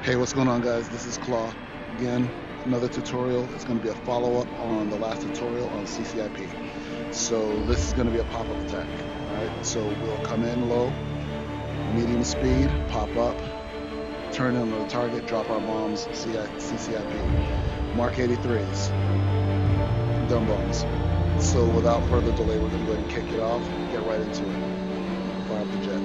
Hey, what's going on, guys? This is Claw. Again, another tutorial. It's going to be a follow-up on the last tutorial on CCIP. So this is going to be a pop-up attack. All right, so we'll come in low, medium speed, pop up, turn in on the target, drop our bombs, CCIP. Mark 83s, gun bombs. So without further delay, we're going to go ahead and kick it off, get right into it. Fire up the jet.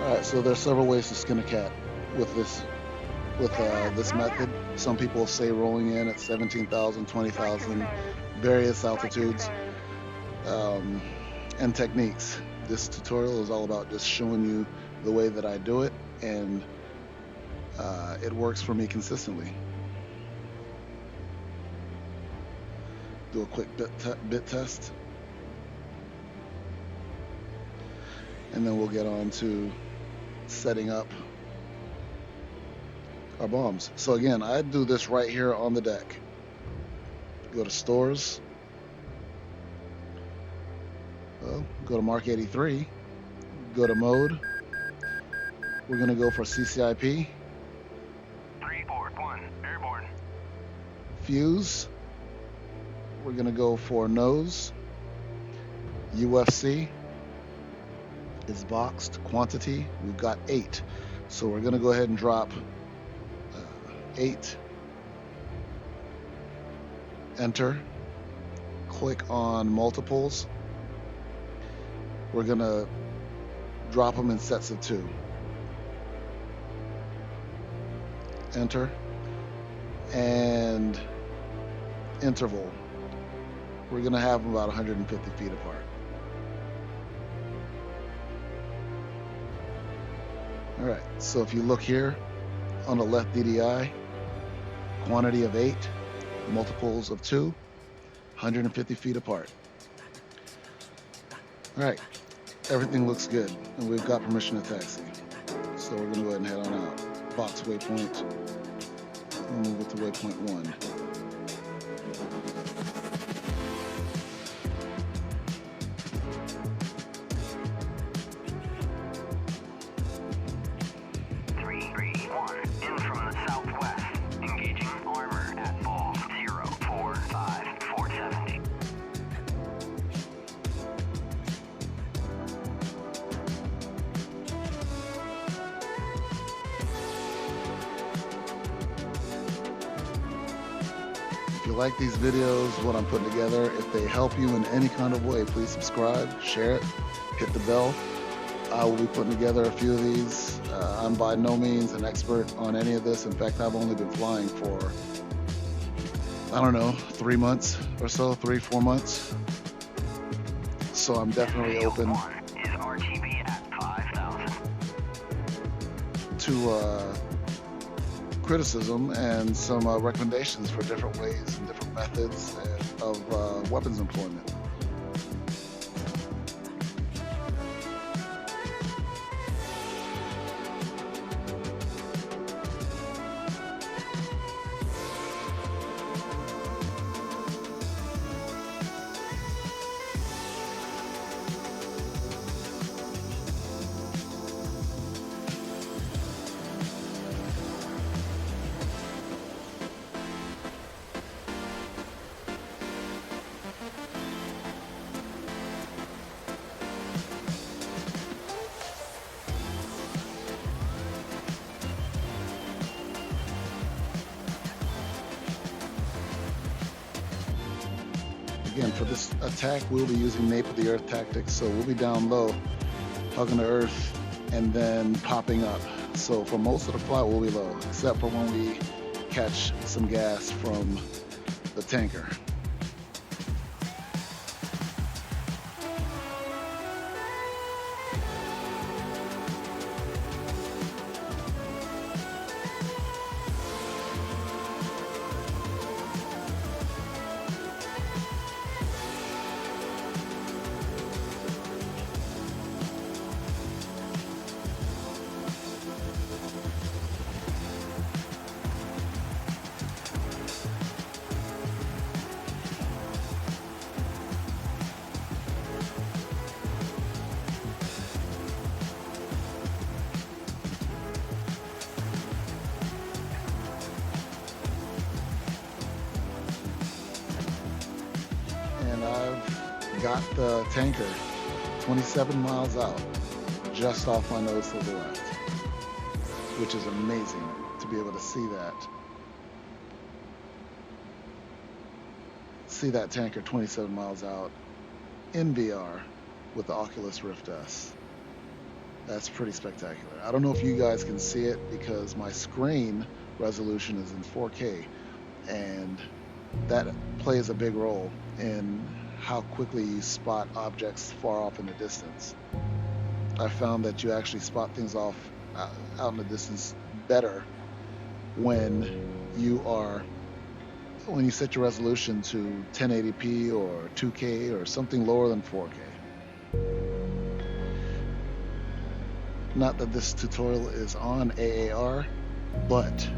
All right, so there's several ways to skin a cat with this method. Some people say rolling in at 17,000, 20,000, various altitudes, and techniques. This tutorial is all about just showing you the way that I do it, and it works for me consistently. Do a quick bit test, and then we'll get on to setting up our bombs. So again, I do this right here on the deck. Go to stores, go to Mark 83, go to mode. We're gonna go for CCIP. 341, airborne. Fuse. We're gonna go for nose. UFC is boxed. Quantity, we've got 8. So we're gonna go ahead and drop 8. Enter. Click on multiples. We're gonna drop them in sets of 2. Enter. And interval. We're gonna have them about 150 feet apart. All right, so if you look here on the left DDI, quantity of 8, multiples of 2, 150 feet apart. All right, everything looks good, and we've got permission to taxi. So we're gonna go ahead and head on out. Box waypoint. We'll move it to waypoint 1. If you like these videos, what I'm putting together, if they help you in any kind of way, please subscribe, share it, hit the bell. I will be putting together a few of these. I'm by no means an expert on any of this. In fact, I've only been flying for, I don't know, 3 months or so, 3-4 months. So I'm definitely open to criticism and some recommendations for different ways and different methods of weapons employment. Again, for this attack, we'll be using nape of the earth tactics, so we'll be down low, hugging the earth, and then popping up. So for most of the flight, we'll be low, except for when we catch some gas from the tanker. Got the tanker 27 miles out, just off my nose to the left, which is amazing to be able to see that. See that tanker 27 miles out in VR with the Oculus Rift S. That's pretty spectacular. I don't know if you guys can see it because my screen resolution is in 4K, and that plays a big role in how quickly you spot objects far off in the distance. I found that you actually spot things off out in the distance better when you set your resolution to 1080p or 2K or something lower than 4K. Not that this tutorial is on AAR, but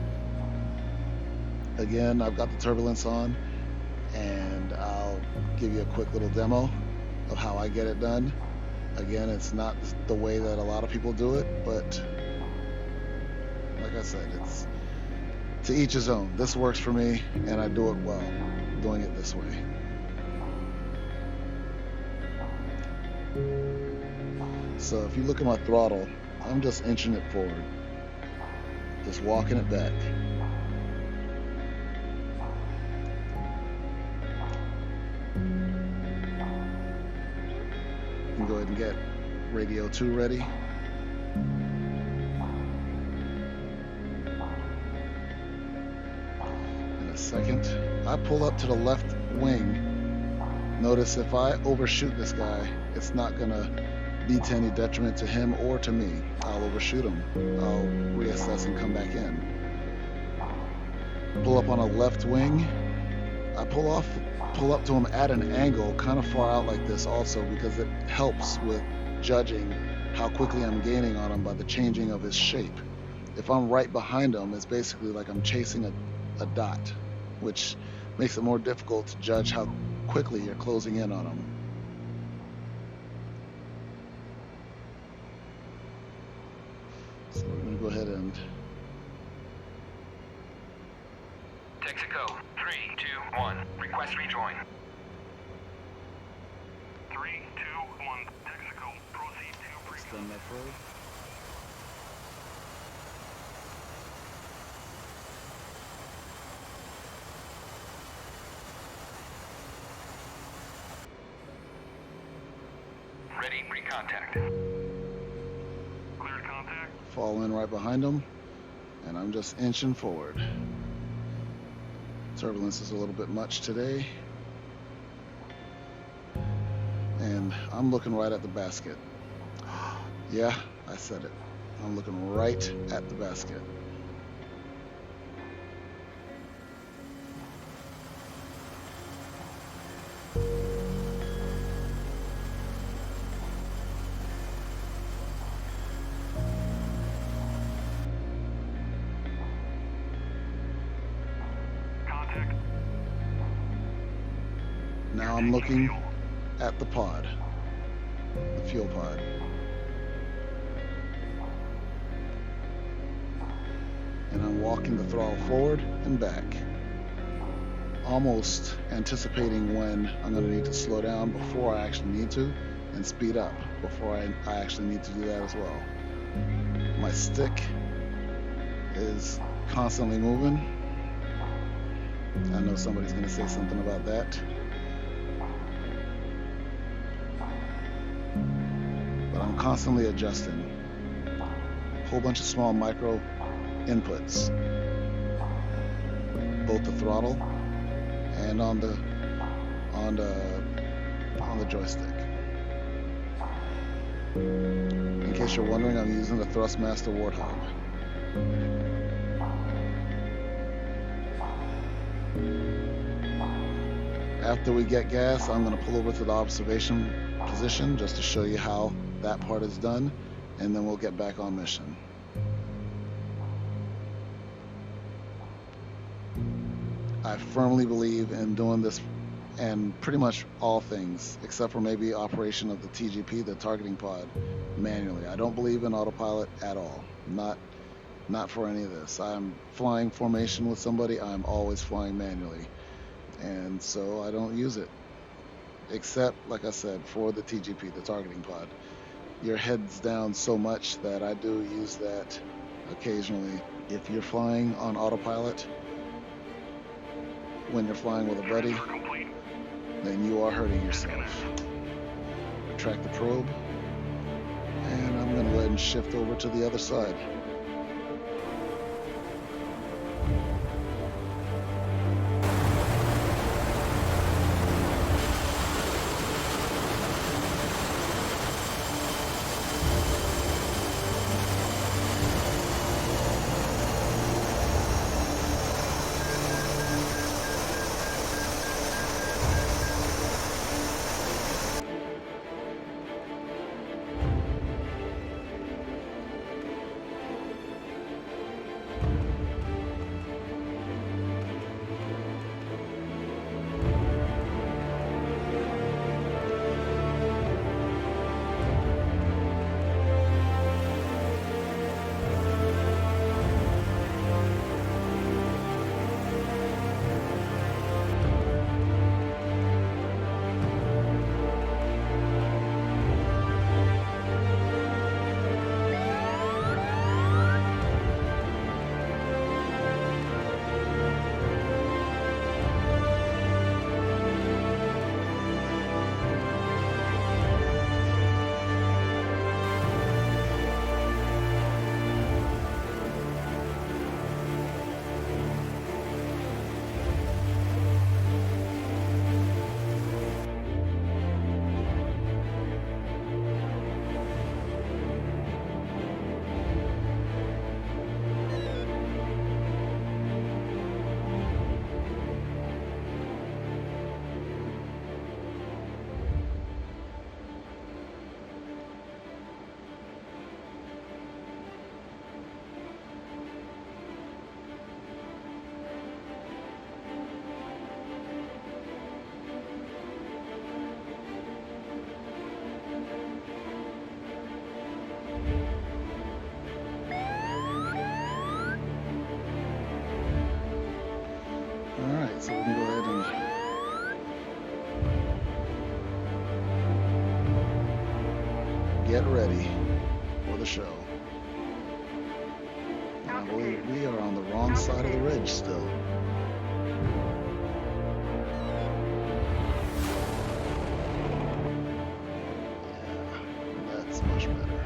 again, I've got the turbulence on, and I'll give you a quick little demo of how I get it done. Again, it's not the way that a lot of people do it, but like I said, it's to each his own. This works for me, and I do it well, doing it this way. So if you look at my throttle, I'm just inching it forward, just walking it back. Go ahead and get radio 2 ready. In a second, I pull up to the left wing. Notice if I overshoot this guy, it's not gonna be to any detriment to him or to me. I'll overshoot him. I'll reassess and come back in. Pull up on a left wing. I pull up to him at an angle kind of far out like this also, because it helps with judging how quickly I'm gaining on him by the changing of his shape. If I'm right behind him, it's basically like I'm chasing a dot, which makes it more difficult to judge how quickly you're closing in on him. So we're going to go ahead and... Texaco, 3, 2, 1. Request rejoin. 3, 2, 1. Texaco, proceed to Extend that probe. Ready, pre-contact. Cleared contact. Fall in right behind him, and I'm just inching forward. Turbulence is a little bit much today, and I'm looking right at the basket. Yeah, I said it. I'm looking right at the basket. Contact. Now I'm looking at the pod, the fuel pod. And I'm walking the throttle forward and back, almost anticipating when I'm going to need to slow down before I actually need to, and speed up before I actually need to do that as well. My stick is constantly moving. I know somebody's going to say something about that. But I'm constantly adjusting. A whole bunch of small micro inputs, both the throttle and on the joystick. In case you're wondering, I'm using the Thrustmaster Warthog. After we get gas, I'm going to pull over to the observation position just to show you how that part is done, and then we'll get back on mission. I firmly believe in doing this and pretty much all things, except for maybe operation of the TGP, the targeting pod, manually. I don't believe in autopilot at all. Not for any of this. I'm flying formation with somebody, I'm always flying manually. And so I don't use it. Except, like I said, for the TGP, the targeting pod. Your head's down so much that I do use that occasionally. If you're flying on autopilot, when you're flying with a buddy, then you are hurting yourself. Retract the probe, and I'm going to go ahead and shift over to the other side. Get ready for the show. And I believe we are on the wrong side of the ridge still. Yeah, that's much better.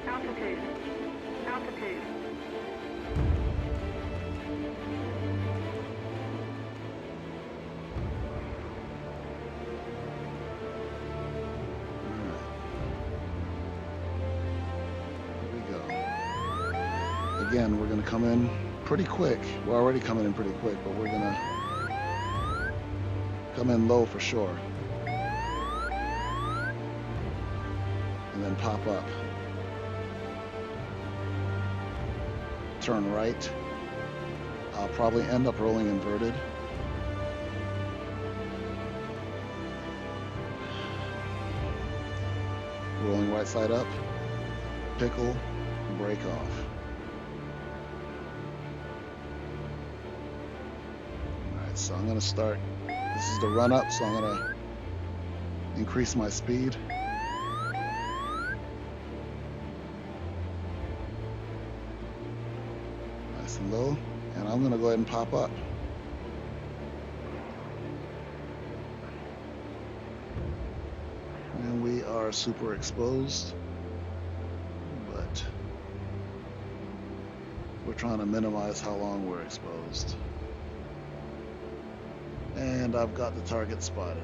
Altitude. Altitude. Again, we're going to come in pretty quick. We're already coming in pretty quick, but we're going to come in low for sure. And then pop up. Turn right. I'll probably end up rolling inverted. Rolling right side up. Pickle. Break off. So I'm going to start, this is the run up, so I'm going to increase my speed. Nice and low, and I'm going to go ahead and pop up. And we are super exposed, but we're trying to minimize how long we're exposed. And I've got the target spotted.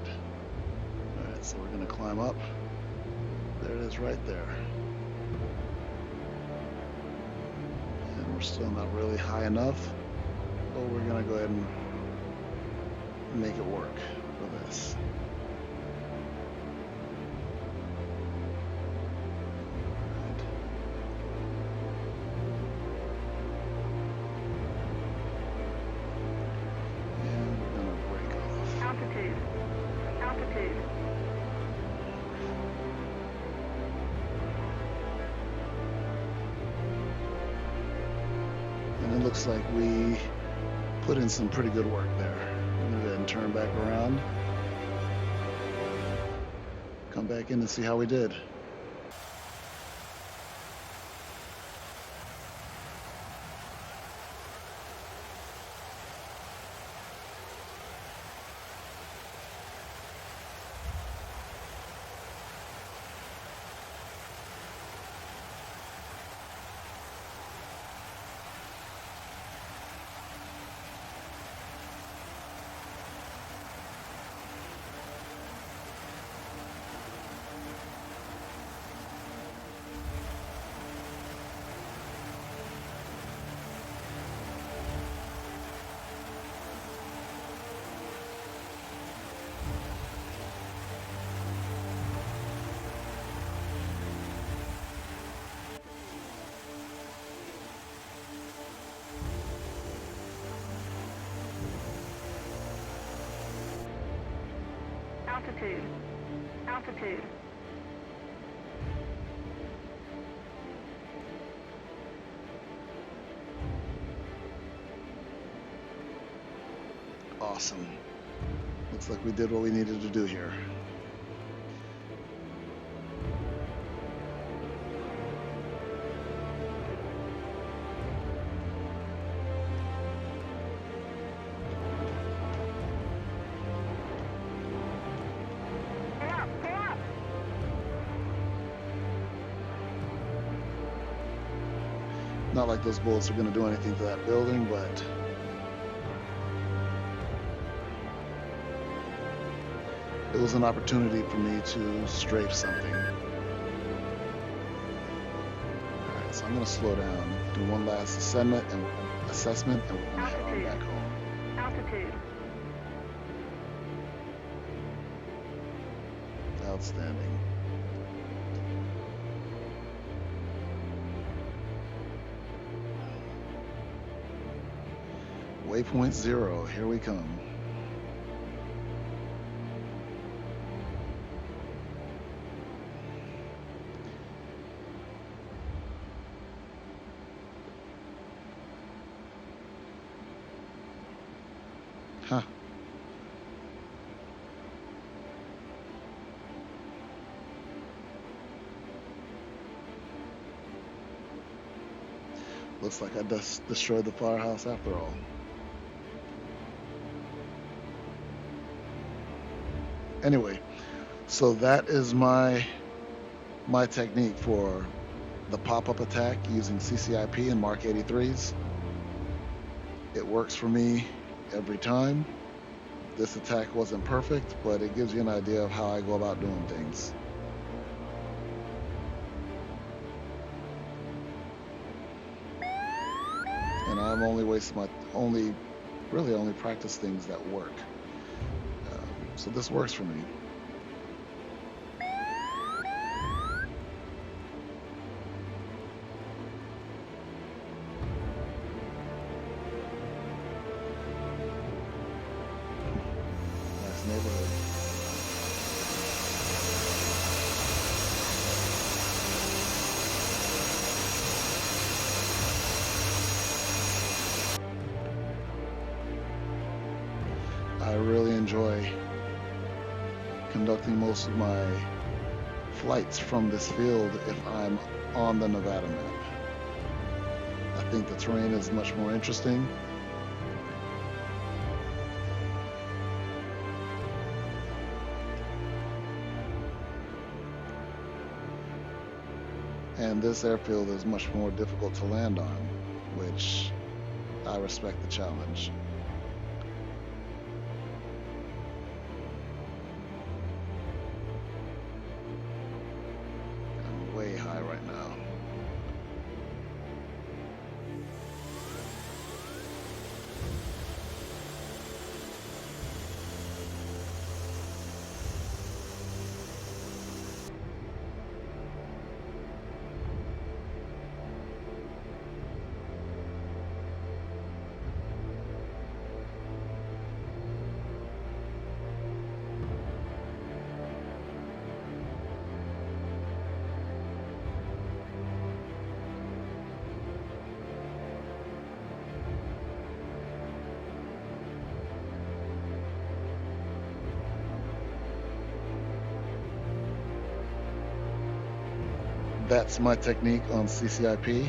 Alright, so we're going to climb up. There it is right there. And we're still not really high enough, but we're going to go ahead and make it work for this. Altitude. Altitude. And it looks like we put in some pretty good work there. I'm going to go ahead and turn back around. Come back in and see how we did. Altitude. Altitude. Awesome. Looks like we did what we needed to do here. Not like those bullets are going to do anything to that building, but it was an opportunity for me to strafe something. Alright, so I'm going to slow down, do one last assessment, and we're going to head on back home. Altitude. Outstanding. Waypoint 0, here we come. Huh. Looks like I just destroyed the firehouse after all. Anyway, so that is my technique for the pop-up attack using CCIP and Mark 83s. It works for me every time. This attack wasn't perfect, but it gives you an idea of how I go about doing things. And I'm only wasting my only practice things that work. So this works for me. Nice neighborhood. I really enjoy conducting most of my flights from this field if I'm on the Nevada map. I think the terrain is much more interesting. And this airfield is much more difficult to land on, which I respect the challenge. I'm way high right now. That's my technique on CCIP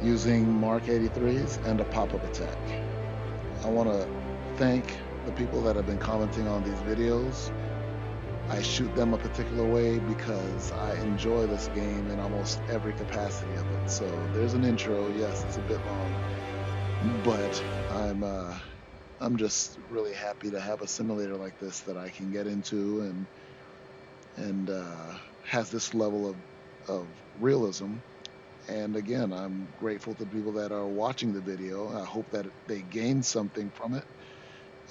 using Mark 83s and a pop-up attack. I want to thank the people that have been commenting on these videos. I shoot them a particular way because I enjoy this game in almost every capacity of it. So there's an intro. Yes, it's a bit long, but I'm just really happy to have a simulator like this that I can get into and has this level of realism. And again, I'm grateful to people that are watching the video. I hope that they gain something from it.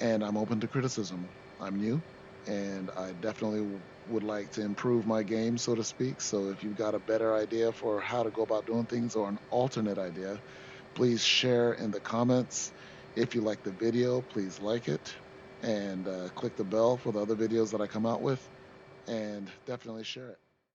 And I'm open to criticism. I'm new, and I definitely would like to improve my game, so to speak. So if you've got a better idea for how to go about doing things or an alternate idea, please share in the comments. If you like the video, please like it and click the bell for the other videos that I come out with, and definitely share it.